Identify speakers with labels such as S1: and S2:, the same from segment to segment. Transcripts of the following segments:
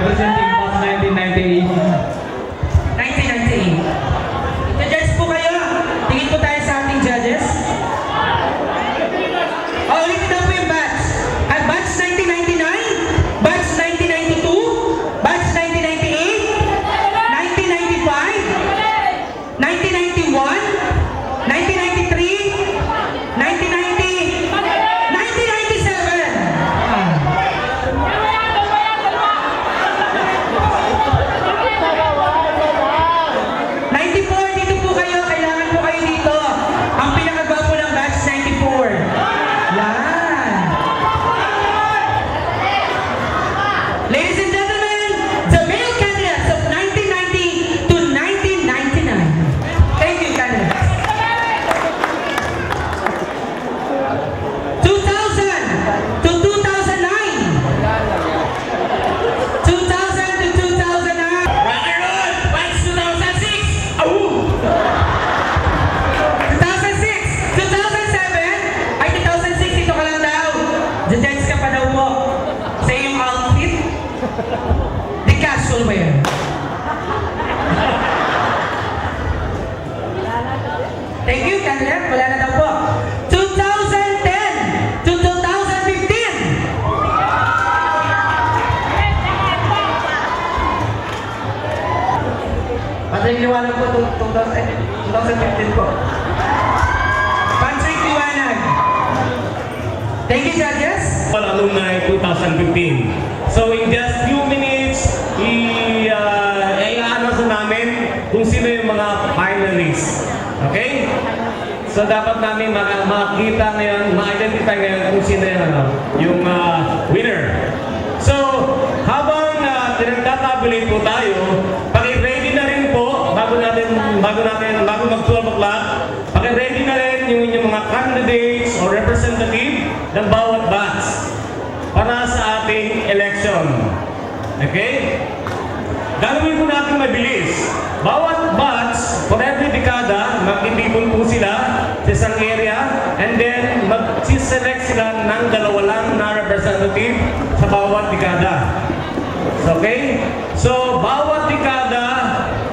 S1: representing Batch 1998.
S2: 1998. Judges po kayo. Tingin po tayo sa ating judges. Ulitin na po yung batch. Batch 1999, batch 1992, batch 1998, 1995, 1991, 1993, 1990, 1997. 94, dito po kayo. Kailangan po kayo dito. Ang pinakagwapo ng batch 94. Yan. Ladies and gentlemen, the male candidates of 1990 to 1999. Thank you, candidates. 2000 to 2009. 2000 to 2009. Rock and roll! Batch 2006. Awoo! 2006, 2007, ay 2006, ito ka lang daw. Judge ka pa daw mo sa iyong outfit. The casual wear. Thank you, candidate. Wala na daw po. 2010 to 2015. Patrick Liwanag po, 2015 po. Patrick Liwanag. Thank you, judges.
S3: Alumni 2015. So in just few minutes, i-announce namin kung sino yung mga finalists. Okay? So dapat namin makita ngayon, ma-identify ngayon kung sino yung winner. So habang pinagtatabulate po tayo, paki-ready na rin po bago mag-12 o'clock, paki-ready na rin yung inyong mga candidates or representative ng bawat batch para sa ating election. Okay? Gagawin po natin mabilis. Bawat batch, for every dekada, magtitipon po sila sa isang area and then mag-select sila ng dalawa lang na representative sa bawat dekada. Okay? So, bawat dekada,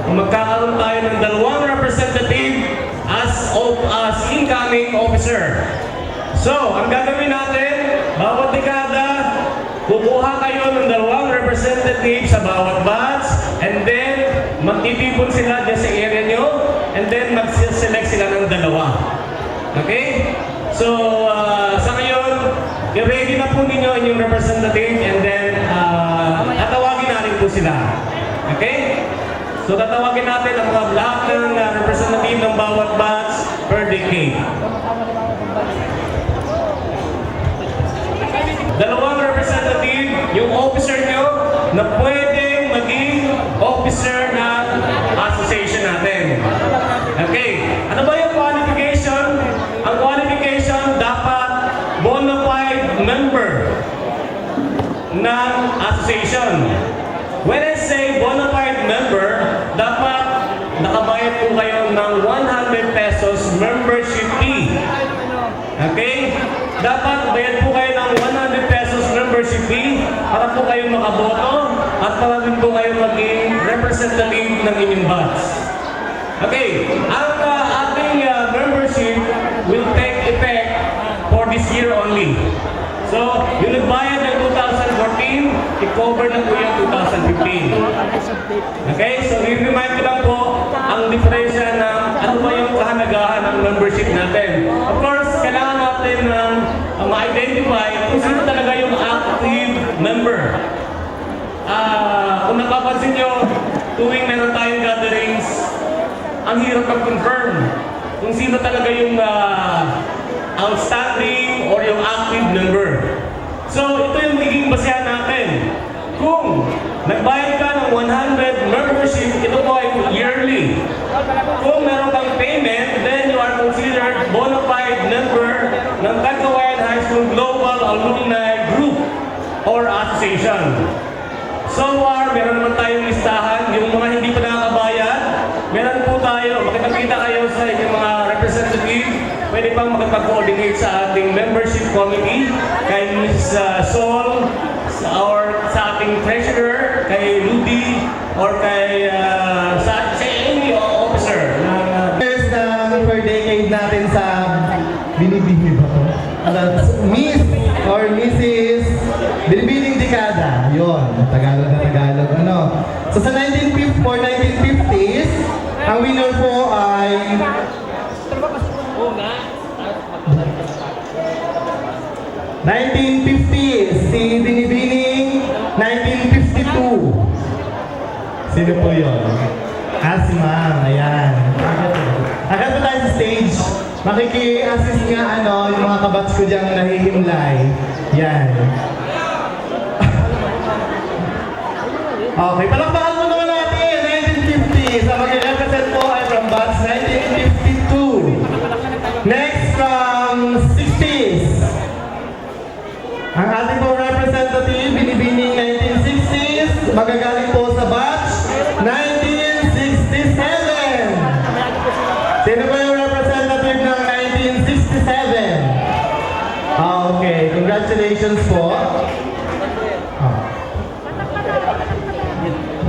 S3: magkakaroon tayo ng dalawang representative as incoming officer. So, ang gagawin natin, bawat dekada, kukuha kayo ng dalawang representative sa bawat batch and then magtitipon sila dyan sa area nyo and then mag-select sila ng dalawa. Okay? So, sa ngayon, i-ready na po ninyo inyong representative and then tatawagin natin po sila. Okay? So, tatawagin natin ang mga lahat ng representative ng bawat batch per decade. Dalawang representative, yung officer nyo na pwedeng maging officer ng association natin. Okay. Ano ba yung qualification? Ang qualification dapat bona fide member ng association. When I say bona fide member, dapat nakabayad po kayo ng 100 pesos membership fee. Okay? Dapat bayad po kayo ng 100 pesos membership fee para po kayo makaboto at para din po kayo maging representative ng inyong batch. Okay, ang ating membership will take effect for this year only. So, yung nagbayad ng 2014, i-cover na po yung 2015. Okay, so i-remind ko lang po ang diferensya ng ano ba yung kahalagahan ng membership natin. Of course, kailangan natin ng ma-identify kung sino talaga yung active member. Kung napapansin nyo, tuwing meron tayong gatherings, ang hirap mag-confirm kung sino talaga yung outstanding or yung active member. So, ito yung naging basehan natin. Kung nagbayad ka ng 100 membership, ito po ay yearly. Kung meron kang payment, then you are considered bona fide member ng Cagayan High School Global Alumni Group or Association. So far, meron naman tayong listahan. Yung mga hindi pa nakakabayad, meron po tayo, makipagkita kayo sa inyong mga representative, pwede pang makipag-coordinate sa ating membership committee, kay Ms. Sol, sa ating treasurer, kay or kay sa any officer ng
S4: First per decade natin sa binibini ba to? Miss or Mrs. Binibining dekada. Yun, Tagalog na Tagalog. Ano? So sa 1950s, ang winner po ay 1950s, si Binibining 1952. Sino po yun? Si ma'am, ayan. Agad po tayo sa stage. Makiki-assist nga yung mga kabats ko diyang nahihimlay. Yan. Okay, palakpakan mo naman natin. 1950. Sa mag-represent po ay from batch 1952. Next from 60s. Ang ating po representative, Binibining 1960s. Magagaling po sa batch 1967. Sino ba yung representative ng 1967? Okay, congratulations po.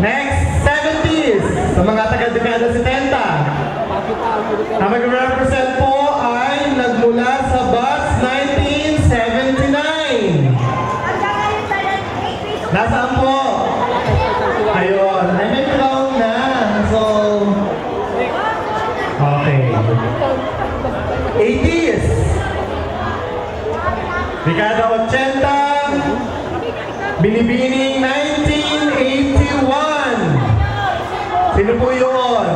S4: Next, 70s. Sa mga taga-dekada 70. Ang mag-represent po ay nagmula sa batch 1979. Nasaan po? Ayun. Ay, may crown na. So, okay. 80s. Dekada 80. Binibining 1981. Sino po yun?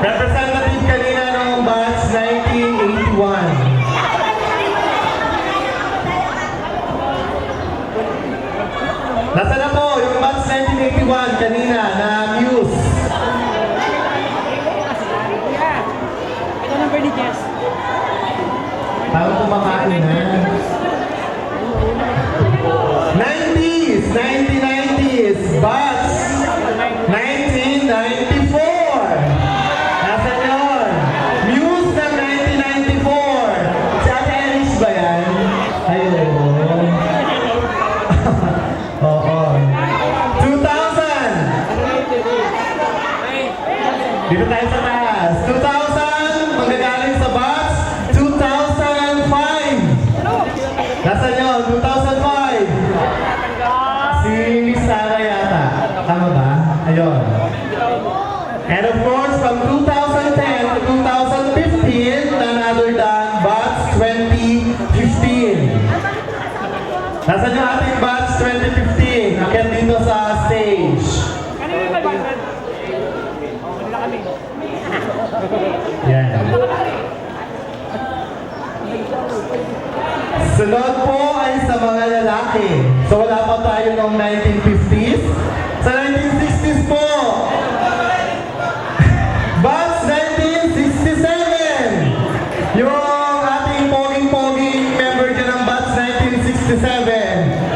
S4: Representative kanina ng batch 1981. Nasa na po yung batch 1981 kanina na Muse.
S5: Ito number ni Jess.
S4: Parang kumakain na. 90s, 1990s, batch 1994. Nasa yun? Muse ng 1994. Si Ate Alice ba yan? Ayun. Oo. 2000. Dito tayo sa taas. 2000, magagaling sa batch 2005. Nasaan yun? 2005. Si Miss Sarah yata. Tama ba? Ayun. And of course, from 2010 to 2015, none other than batch 2015. Nasaan yung ating batch 2015? Akyat dito sa stage.
S5: Ano yung nabagad? Wala kami.
S4: Yan. Sunod po ay sa mga lalaki. So wala pa tayo noong 1950s. Sa 1960s po, batch 1967. Yung ating poging-poging member dyan ng batch 1967.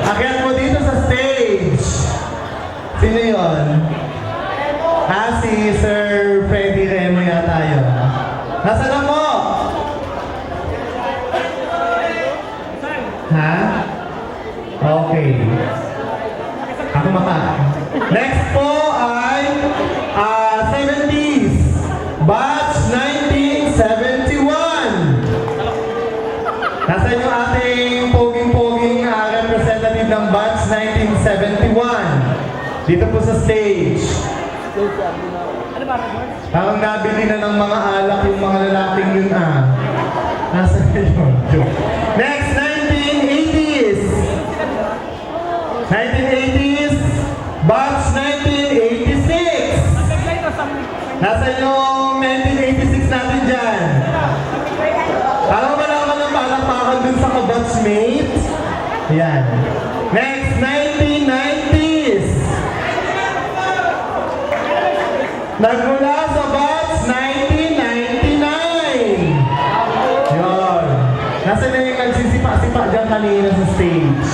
S4: Akyat mo dito sa stage. Sino yun? Si Sir Freddy Remo yata yun. Nasaan na mo? Ha? Okay. Ako maka. Next po ay 70s. Batch 1971. Nasaan yung ating poging-poging representative ng batch 1971? Dito po sa stage.
S5: Ano ba, Robert?
S4: Parang nabili na ng mga alak yung mga lalaking yun Nasaan yun? Next, 1980s. 1980s. Batch 1986. Nasaan yung 1986 natin dyan? Parang wala ka ng palakpakan dun sa kabatchmate. Yan. Next, 1990s. Nagmula sa batch 1999. Yun. Nasa na yung nagsisipa-sipa dyan kanina sa stage.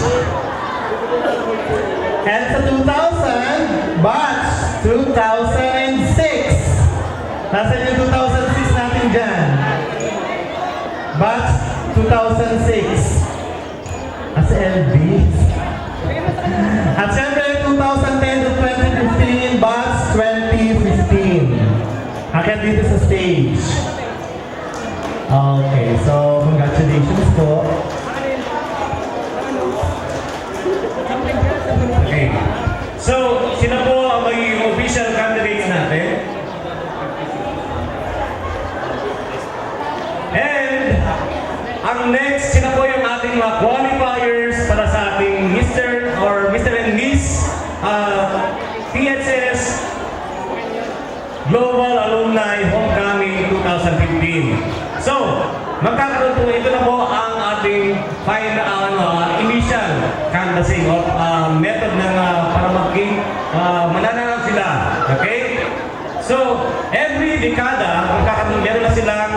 S4: And sa 2000, batch 2006. Nasa yung 2006 natin dyan. Batch 2006. Nasa LB. At syempre po 2010 to 2015, batch 2015. Akyat dito sa stage. Okay, so congratulations po.
S3: Okay. So, sino po ang magiging official candidates natin? And, ang next, sino po yung ating mga qualifiers para sa ating Mr. and Miss THS Global Alumni Homecoming 2015. So, magkakaroon po, ito na po ang ating initial canvassing of method ng para maging mananang sila. Okay? So, every dekada, meron na silang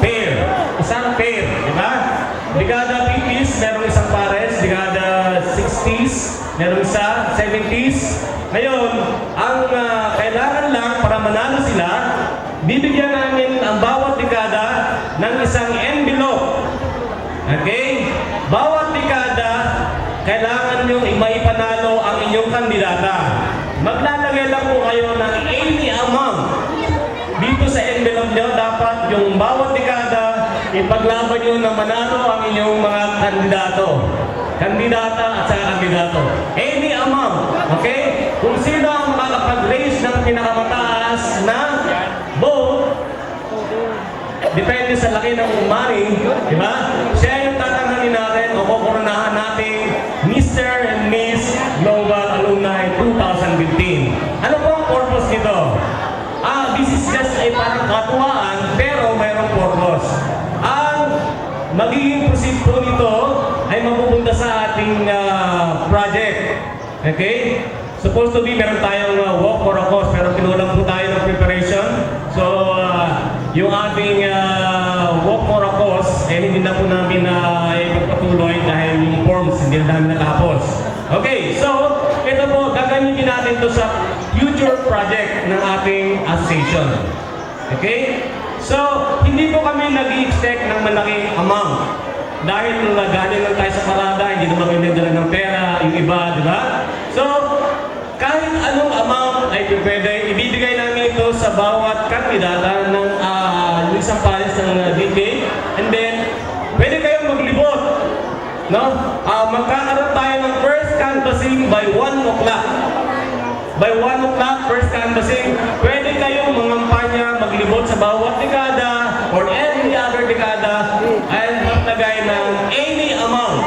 S3: pair. Isang pair, di ba? Dekada 50s, meron isang pares. Dekada 60s, meron isa. 70s. Ngayon, ang kailangan lang para manalo sila, bibigyan namin ang bawat dekada ng isang envelope. Okay? Bawat dekada, kailangan nyo maipanalo ang inyong kandidata. Maglalagay lang po kayo ng any amount dito sa envelope nyo. Dapat yung bawat dekada, ipaglaban nyo na manalo ang inyong mga kandidata at saka kandidato. Any amount. Okay? Kung sino ang makakapag-raise ng pinakamataas na vote, depende sa laki ng money, di ba? Siya yung tatanghanin natin o kukoronahan natin Mr. and Miss Global Alumni 2015. Ano po ang purpose nito? This is just a parang katuwaan, pero mayroong purpose. Ang magiging proceed po nito ay mapupunta sa ating project. Okay? Supposed to be, meron tayong walk for a cause, pero kinulang po tayo ng preparation. So, yung ating walk for a cause, hindi na po namin ipagpatuloy dahil yung forms hindi na namin nakapos. Okay, so, ito po, gagamitin natin to sa future project ng ating association. Okay? So, hindi po kami nag-i-expect ng malaking amount. Dahil galing lang tayo sa parada, hindi naman kami nagdala ng pera, yung iba, di ba? So, kahit anong amount ay pwede, ibibigay namin ito sa bawat kandidata ng isang pares ng DK. And then, pwede kayong maglibot. No? Magkakaroon tayo ng first canvassing by 1 o'clock. By 1 o'clock, first canvassing, pwede kayong mangampanya, maglibot sa bawat dekada or any other dekada and maglagay ng any amount.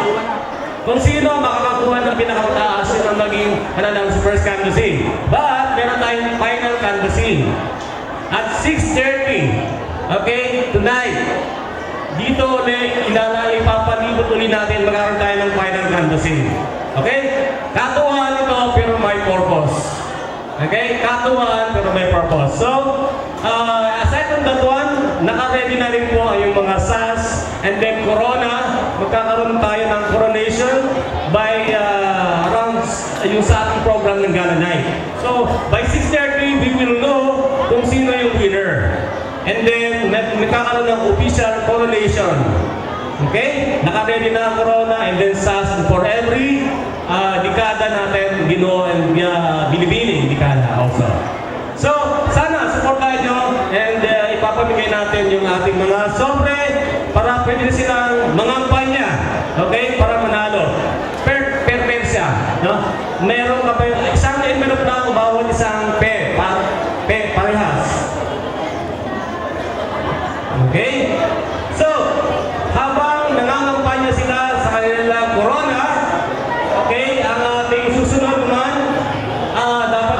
S3: Kung sino makakakuha ng pinakamataas, yun ang maging sa first canvassing. But, meron tayong final canvassing at 6:30. Okay? Tonight. Dito ulit, ipapalibot ulit natin, magkaroon tayo ng final canvassing. Okay? Katuwaan ito, pero may purpose. Okay? Katuwaan, pero may purpose. So, aside from that one, naka-ready na rin po yung mga SAS and then Corona. Magkakaroon tayo ng coronation by around yung sa ating program ng Gala Night. So, by 6:30, we will know kung sino yung winner. And then, magkakaroon ng official coronation. Okay? Naka-ready na ang Corona and then SAS for every dekada natin, Ginoo and Binibining dekada also. So, sana supportahan nyo and ipapamigay natin yung ating mga sobre para pwede silang mangampanya. Okay? Para manalo. Per siya. No? Meron ka pa yung isang envelope na bawat isang parehas. Okay? So, habang nangangampanya sila sa kanilang Corona, okay, ang ating susunod naman, dapat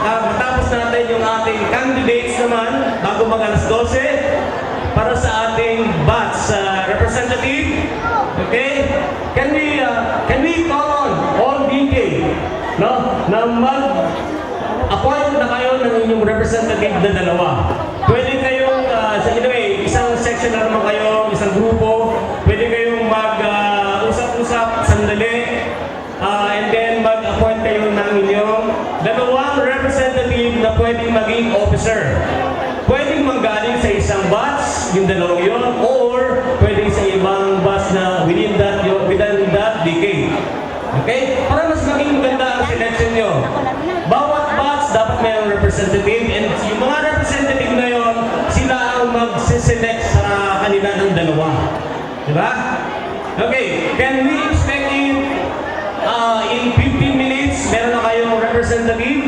S3: matapos natin yung ating candidates naman bago mag-alas 12 para sa ating batch representative. Okay? Can we call on all DK, no? Na mag-appoint na kayo ng inyong representative na dalawa. Pwede kayong, isang section na naman kayo, isang grupo, pwede kayong mag-usap-usap sandali, and then mag-appoint kayo ng inyong dalawang representative na pwedeng maging officer. Pwedeng manggaling sa isang batch, yung dalawang yun, or pwedeng sa ibang batch na within that decade. Okay? Para mas maging maganda ang selection na ng dalawa. Diba? Okay, can we expect in 15 minutes, meron na kayong representative?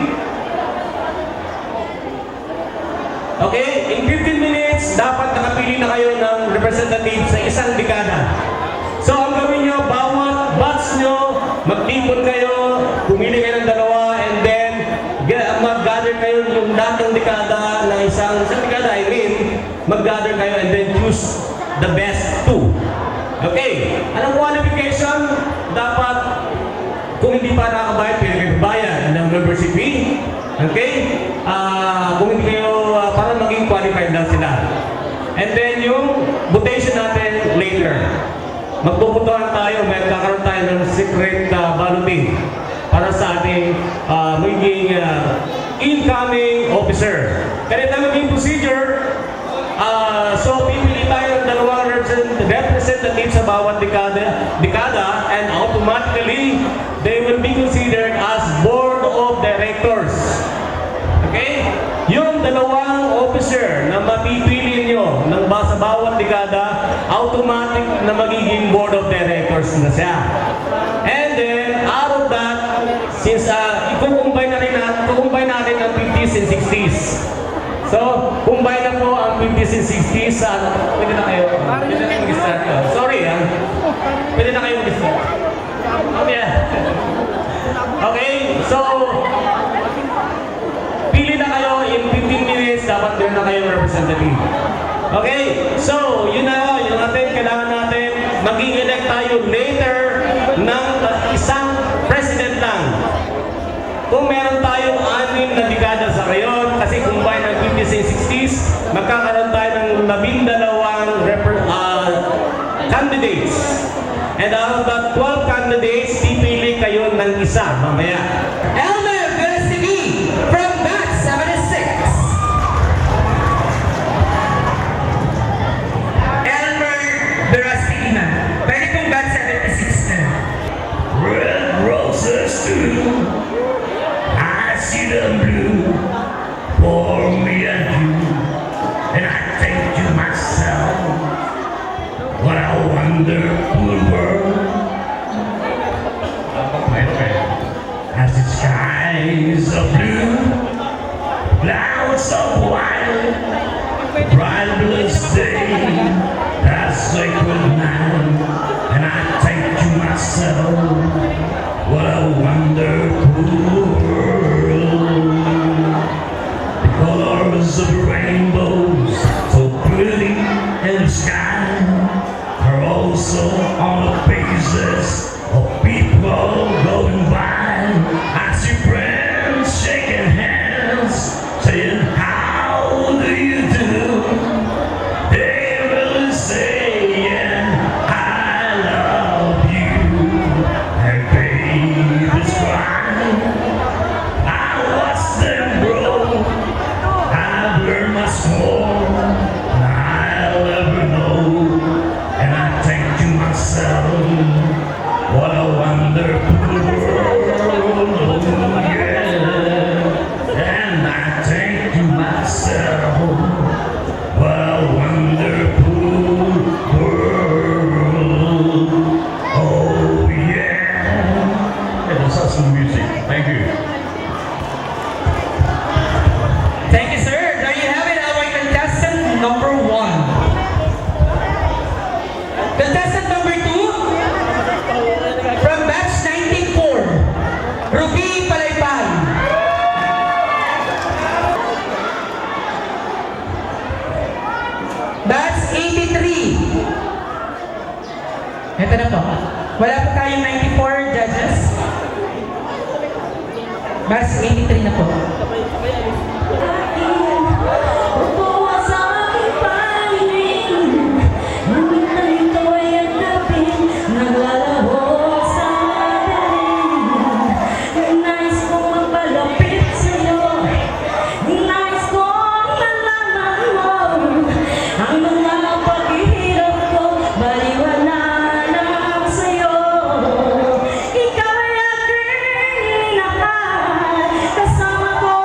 S3: Okay, in 15 minutes, dapat nakapili na kayo ng representative sa isang dekada. So, ang gawin nyo, bawat batch nyo, maglipot kayo, pumili kayo ng dalawa, and then, mag-gather kayo yung lahat ng dekada na isang dekada, mag-gather kayo and then choose the best two. Okay, anong qualification? Dapat, kung hindi pa nakakabayad, pwede kayo bayad ng membership fee. Okay? Kung hindi kayo, para maging qualified lang sila. And then yung votation natin later. Magpupuntahan tayo, may kakaroon tayo ng secret balloting para sa ating magiging incoming officer. Ganito maging procedure. So, pipili tayo ng dalawang representative sa bawat dekada, and automatically, they will be considered as board of directors. Okay? Yung dalawang officer na mapipili nyo sa bawat dekada, automatic na magiging board of directors na siya. And then, out of that, since i-combine natin ang 50s and 60s. So, combine na po ang 50s and 60s sa pwede na kayo mag-start. Sorry pwede na kayo mag-start. Okay, so pili na kayo in 15 minutes, dapat din na kayong representative. Okay, so yun na yung natin, kailangan natin mag-elect tayo later ng isang president lang. Kung meron tayong 6 na dekada sa ngayon, kasi combine ng 50s and 60s, magkakaroon tayo ng 12 candidates. And out of that 12 candidates, pipili kayo ng isa mamaya.
S2: Elmer Verastegui from batch 76. Elmer Verastegui na. Pwede pong batch 76 na.
S6: Red roses too, I see them blue for me and you, and I think to myself, what a wonderful world. As the skies are blue, clouds are white, bright blue day, that sacred night, and I think to myself, what a wonderful world. The colors of the rainbows, so pretty in the sky, are also on the faces of people going by. I see friends shaking hands, saying, how do you do? They really saying, I love you. And babies crying. I watch them grow. I've learned much more than I'll ever know. And I think to myself, what a wonderful world. Oh, yeah. And I think to myself, what a wonderful world. Oh, yeah. And let's have some music. Thank you.
S2: Thank you, sir. There you have it, our contestant number 1. Contestant number 2, from batch 94, Ruby Palaypan. Batch 83. Ito na po. Wala po tayong 94 judges. Batch 83 na po.
S7: Kasama ko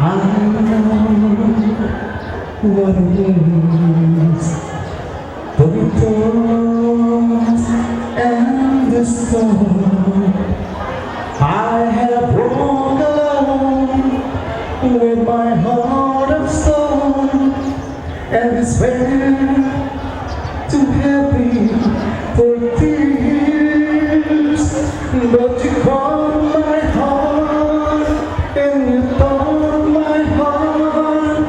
S4: I know what it is. The storms and the storm. I have walked alone with my heart of stone, and despair too heavy for tears. But you called my heart and you taught my heart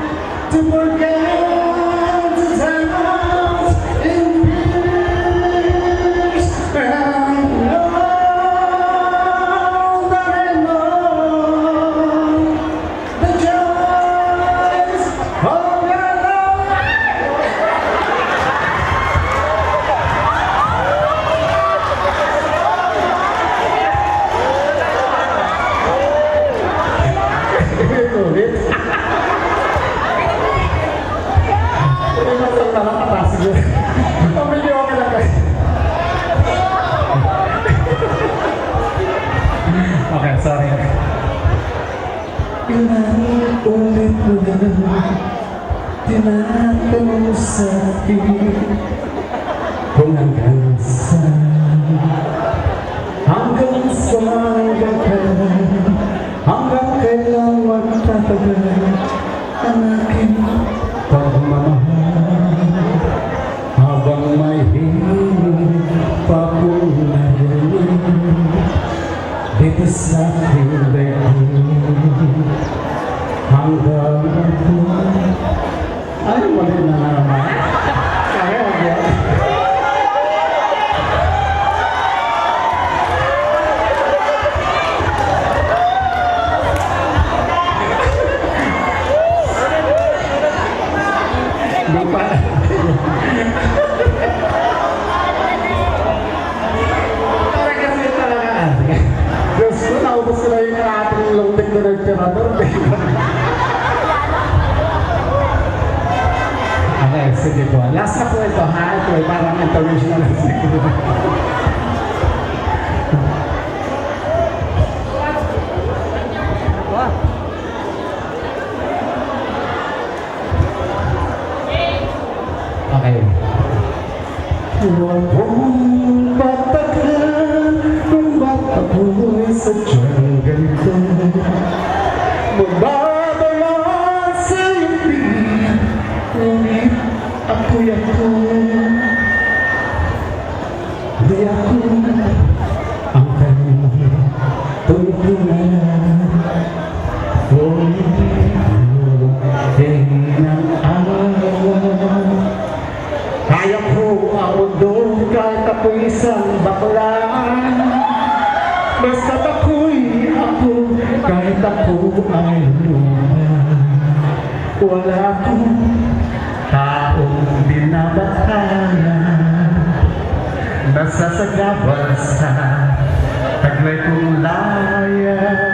S4: to forget the times in peace. And now that I know the joys of your love. Ulit. Masang na lang patas siguro. Pamilyo ka lang guys. Okay, sorry. Ilang ulit mo na tinatanong sa akin kung hanggang saan, hanggang kailan magtatagal ang aking pagmamahal, habang may hiling pa kong narinig dito sa piling, hanggang ako ay mali na naman. Kaya yan. Di pa. Parang kasi talaga. Diyos ko, naubos ko na yung ating longtek na nagtirador. Okay, sige po. Last na po ito, ha? Ito ay parang international. Okay. Huwag mong patagal kung ba't ako'y sadyang ganito. Magbabala sa iyong piling, ngunit ako'y ako. Di ako ang kanyang tuntunan. Ngunit ng araw, kaya ko doon kahit ako'y isang bakla. Basta't ako'y ako, kahit ako ay luma. Wala akong taong binabatala, nasasagabal sa taglay kong laya.